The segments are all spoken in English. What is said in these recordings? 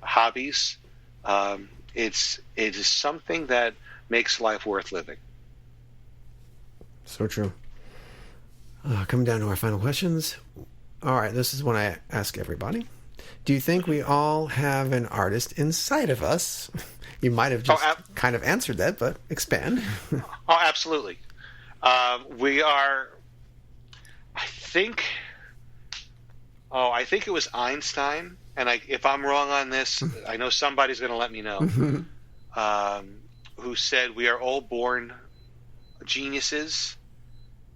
hobbies. It is something that makes life worth living. So true. Coming down to our final questions. All right, this is one I ask everybody. Do you think we all have an artist inside of us? You might have just kind of answered that, but expand. Oh, absolutely. We are, I think it was Einstein, and if I'm wrong on this, I know somebody's going to let me know, who said we are all born geniuses.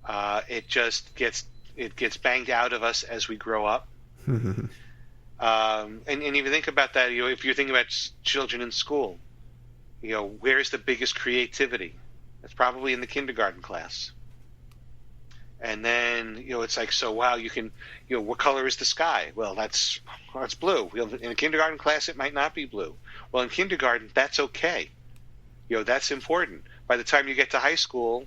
It just gets banged out of us as we grow up. And if you think about that, if you're thinking about children in school, where's the biggest creativity? It's probably in the kindergarten class. And then, it's like, so wow, you can, what color is the sky? Well, it's blue. In a kindergarten class, it might not be blue. Well, in kindergarten, that's okay. That's important. By the time you get to high school,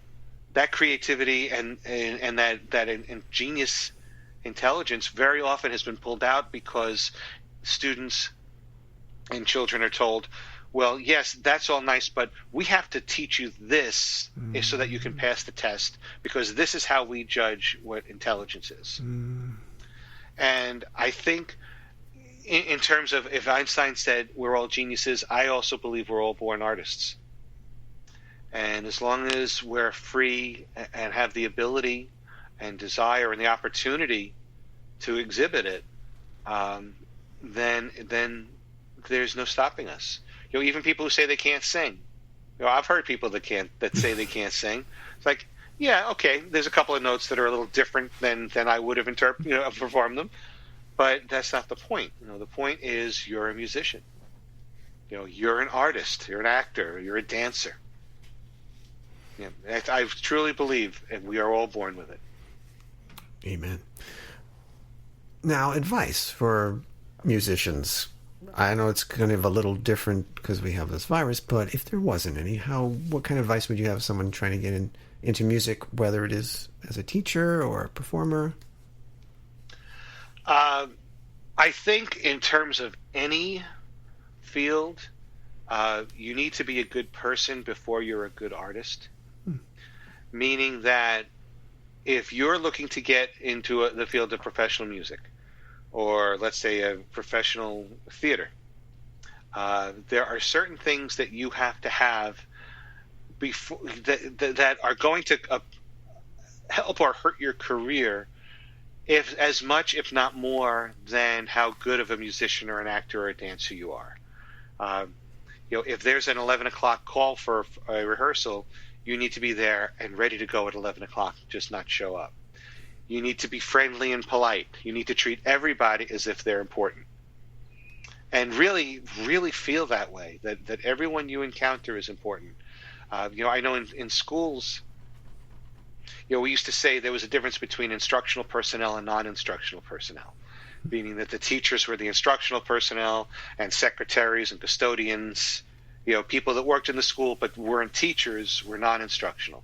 that creativity and that ingenious intelligence very often has been pulled out because students and children are told, well, yes, that's all nice, but we have to teach you this so that you can pass the test, because this is how we judge what intelligence is. And I think in terms of, if Einstein said we're all geniuses, I also believe we're all born artists. And as long as we're free and have the ability and desire and the opportunity to exhibit it, then there's no stopping us. Even people who say they can't sing. I've heard people that say they can't sing. It's like, yeah, okay, there's a couple of notes that are a little different than I would have performed them, but that's not the point. The point is you're a musician. You're an artist. You're an actor. You're a dancer. I truly believe, and we are all born with it. Amen. Now, advice for musicians. I know it's kind of a little different because we have this virus, but if there wasn't any, what kind of advice would you have someone trying to get into music, whether it is as a teacher or a performer? I think in terms of any field, you need to be a good person before you're a good artist. Meaning that if you're looking to get into the field of professional music, or let's say a professional theater, there are certain things that you have to have before that are going to help or hurt your career, as much, if not more, than how good of a musician or an actor or a dancer you are. If there's an 11 o'clock call for a rehearsal, you need to be there and ready to go at 11 o'clock, just not show up. You need to be friendly and polite. You need to treat everybody as if they're important. And really, really feel that way, that everyone you encounter is important. I know in schools, we used to say there was a difference between instructional personnel and non-instructional personnel, meaning that the teachers were the instructional personnel and secretaries and custodians, people that worked in the school but weren't teachers, were non-instructional.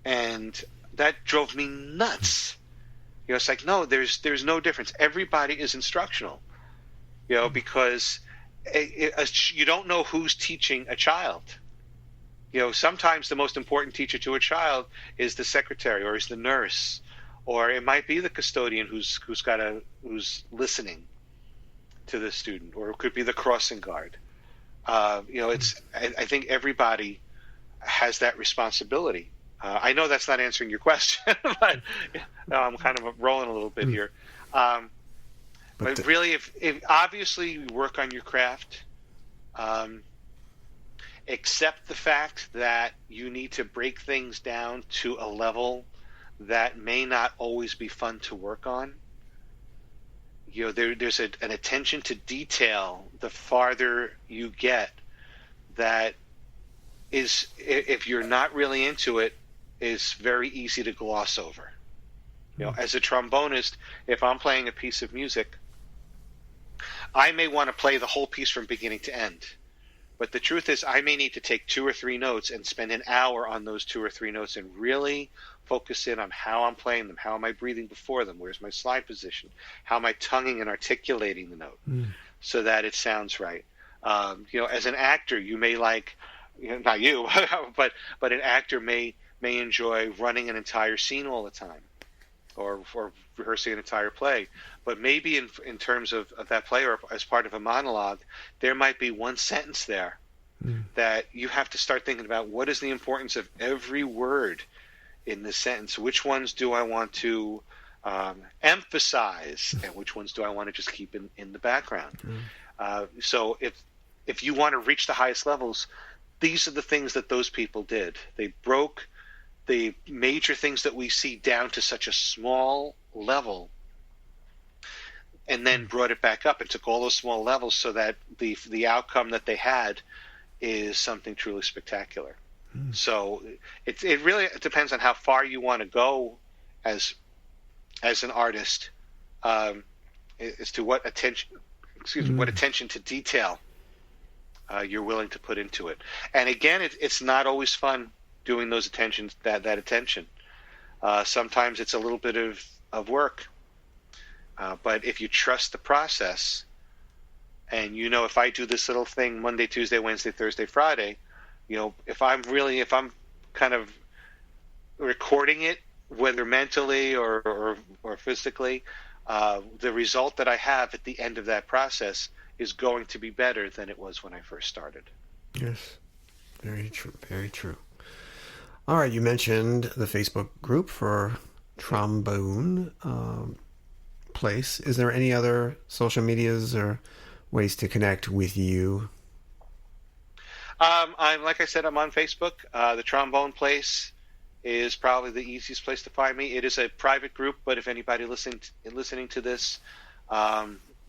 And that drove me nuts. It's like, no, there's no difference. Everybody is instructional, because you don't know who's teaching a child. Sometimes the most important teacher to a child is the secretary or is the nurse, or it might be the custodian who's listening to the student, or it could be the crossing guard. I think everybody has that responsibility. I know that's not answering your question, but I'm kind of rolling a little bit here. But really, if obviously you work on your craft, accept the fact that you need to break things down to a level that may not always be fun to work on. There's an attention to detail the farther you get that is, if you're not really into it, is very easy to gloss over. As a trombonist, if I'm playing a piece of music, I may want to play the whole piece from beginning to end. But the truth is, I may need to take 2 or 3 notes and spend an hour on those 2 or 3 notes and really focus in on how I'm playing them. How am I breathing before them? Where's my slide position? How am I tonguing and articulating the note? so that it sounds right. As an actor, you may like, not you, but an actor may enjoy running an entire scene all the time, or rehearsing an entire play. But maybe in terms of that play, or as part of a monologue, there might be one sentence there that you have to start thinking about. What is the importance of every word in this sentence? Which ones do I want to emphasize, and which ones do I want to just keep in the background? So if you want to reach the highest levels, these are the things that those people did. They broke the major things that we see down to such a small level, and then brought it back up and took all those small levels so that the outcome that they had is something truly spectacular. So it really depends on how far you want to go as an artist, as to what attention to detail you're willing to put into it. And again, it's not always fun doing those attentions, that attention. Sometimes it's a little bit of work. But if you trust the process, and if I do this little thing Monday, Tuesday, Wednesday, Thursday, Friday, if I'm kind of recording it, whether mentally or physically, the result that I have at the end of that process is going to be better than it was when I first started. Yes, very true, very true. All right, you mentioned the Facebook group for trombone place. Is there any other social medias or ways to connect with you? Like I said, I'm on Facebook. The Trombone Place is probably the easiest place to find me. It is a private group, but if anybody listening to this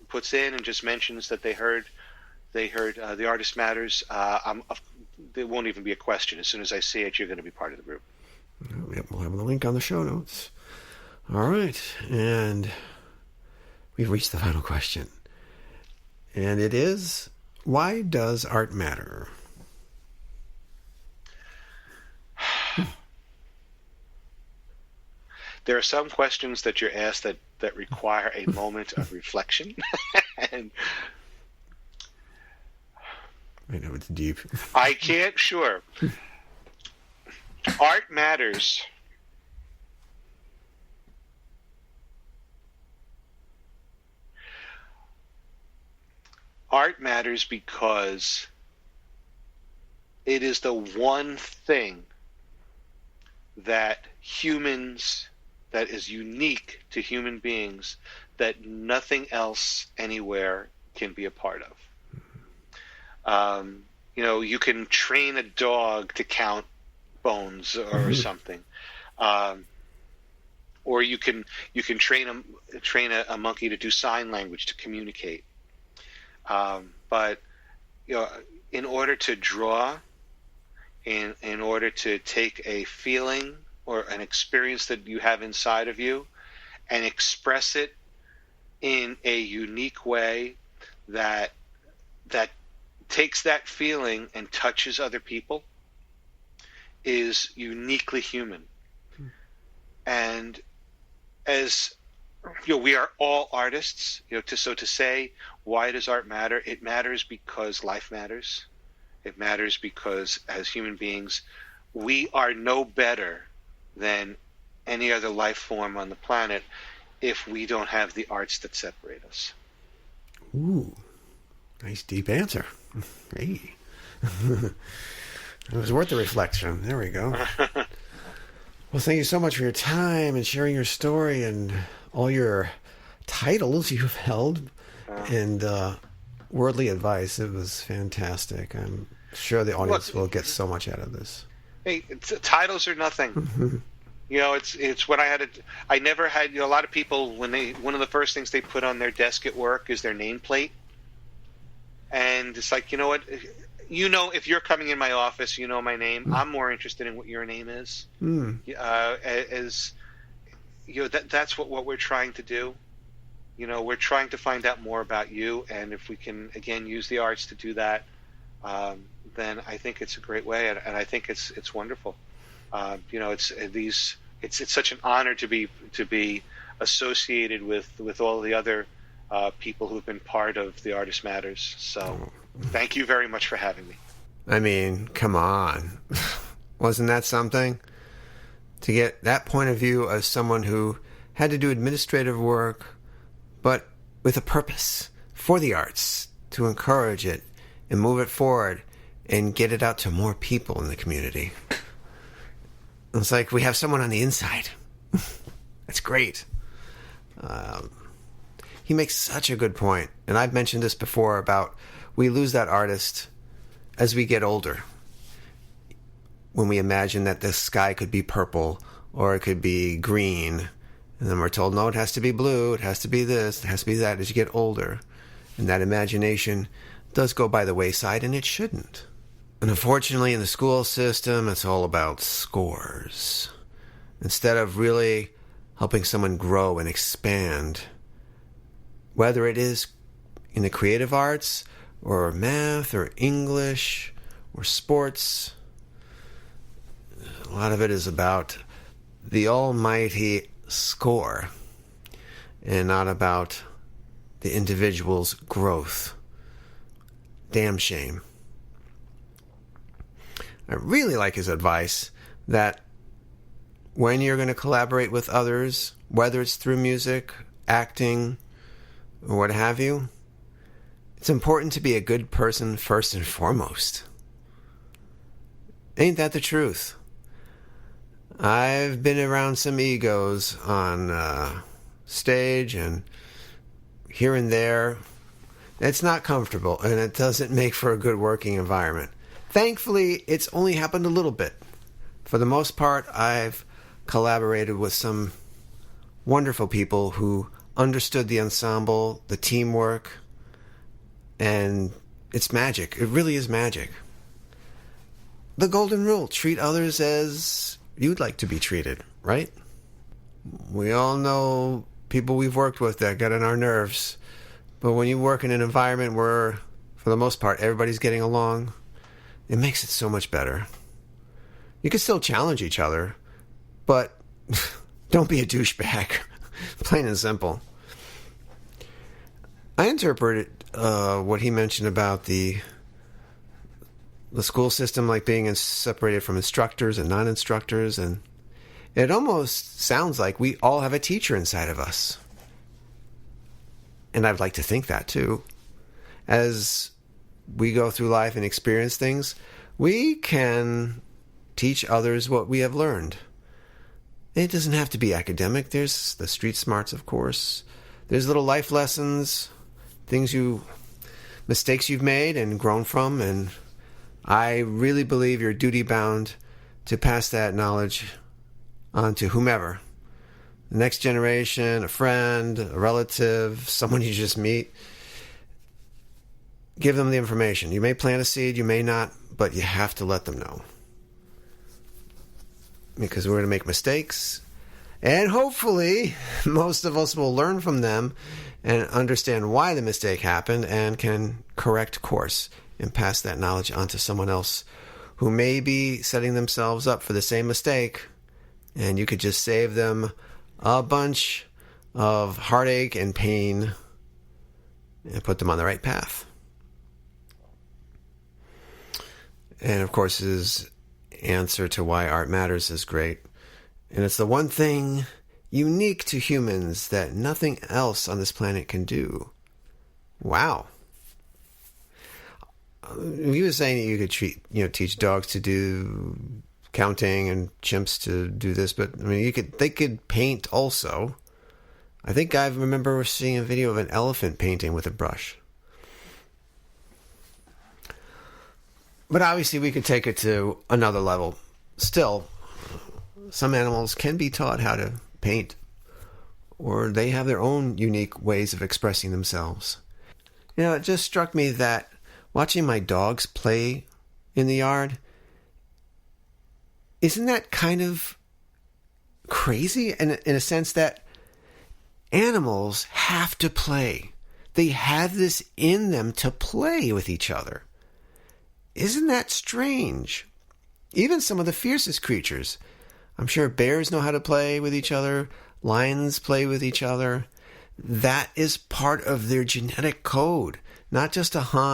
puts in and just mentions that they heard The Artist Matters, there won't even be a question. As soon as I see it, you're going to be part of the group. Yep, we'll have the link on the show notes. All right, and we've reached the final question. And it is, why does art matter? There are some questions that you're asked that require a moment of reflection. And I know it's deep. I can't, sure. Art matters. Art matters because it is the one thing that is unique to human beings, that nothing else anywhere can be a part of. You can train a dog to count bones or something, or you can train a monkey to do sign language to communicate. But in order to draw, in order to take a feeling or an experience that you have inside of you and express it in a unique way that takes that feeling and touches other people, is uniquely human. And as we are all artists, to say, why does art matter? It matters because life matters. It matters because as human beings, we are no better than any other life form on the planet if we don't have the arts that separate us. Ooh, nice deep answer. Hey. It was worth the reflection. There we go. Well, thank you so much for your time and sharing your story and all your titles you've held and worldly advice. It was fantastic. I'm sure the audience will get so much out of this. Hey, titles are nothing. It's when I never had, a lot of people, one of the first things they put on their desk at work is their nameplate. And it's like, what, if you're coming in my office, my name, I'm more interested in what your name is. That's what we're trying to do. We're trying to find out more about you. And if we can, again, use the arts to do that, then I think it's a great way, and I think it's wonderful. It's such an honor to be associated with all the other people who've been part of the Artist Matters. So thank you very much for having me. I mean, come on. Wasn't that something? To get that point of view as someone who had to do administrative work, but with a purpose for the arts, to encourage it and move it forward and get it out to more people in the community. It's like we have someone on the inside. That's great. He makes such a good point. And I've mentioned this before about we lose that artist as we get older. When we imagine that the sky could be purple or it could be green. And then we're told, no, it has to be blue, it has to be this, it has to be that as you get older. And that imagination does go by the wayside, and it shouldn't. And unfortunately, in the school system, it's all about scores. Instead of really helping someone grow and expand, whether it is in the creative arts or math or English or sports, a lot of it is about the almighty score and not about the individual's growth. Damn shame. I really like his advice that when you're going to collaborate with others, whether it's through music, acting, or what have you, it's important to be a good person first and foremost. Ain't that the truth? I've been around some egos on stage and here and there. It's not comfortable, and it doesn't make for a good working environment. Thankfully, it's only happened a little bit. For the most part, I've collaborated with some wonderful people who understood the ensemble, the teamwork, and it's magic. It really is magic. The golden rule, treat others as you'd like to be treated, right? We all know people we've worked with that get on our nerves. But when you work in an environment where, for the most part, everybody's getting along, it makes it so much better. You can still challenge each other, but don't be a douchebag. Plain and simple. I interpreted what he mentioned about the school system like being separated from instructors and non-instructors, and it almost sounds like we all have a teacher inside of us. And I'd like to think that too. As we go through life and experience things, we can teach others what we have learned. It doesn't have to be academic. There's the street smarts, of course. There's little life lessons, mistakes you've made and grown from, and I really believe you're duty-bound to pass that knowledge on to whomever. The next generation, a friend, a relative, someone you just meet. Give them the information. You may plant a seed, you may not, but you have to let them know. Because we're going to make mistakes, and hopefully most of us will learn from them and understand why the mistake happened and can correct course and pass that knowledge on to someone else who may be setting themselves up for the same mistake, and you could just save them a bunch of heartache and pain and put them on the right path. And of course, his answer to why art matters is great. And it's the one thing unique to humans that nothing else on this planet can do. Wow. He was saying that you could teach dogs to do counting and chimps to do this, but I mean, they could paint also. I think I remember seeing a video of an elephant painting with a brush. But obviously we could take it to another level. Still, some animals can be taught how to paint, or they have their own unique ways of expressing themselves. It just struck me that watching my dogs play in the yard, isn't that kind of crazy in a sense that animals have to play? They have this in them to play with each other. Isn't that strange? Even some of the fiercest creatures. I'm sure bears know how to play with each other. Lions play with each other. that is part of their genetic code, not just a hum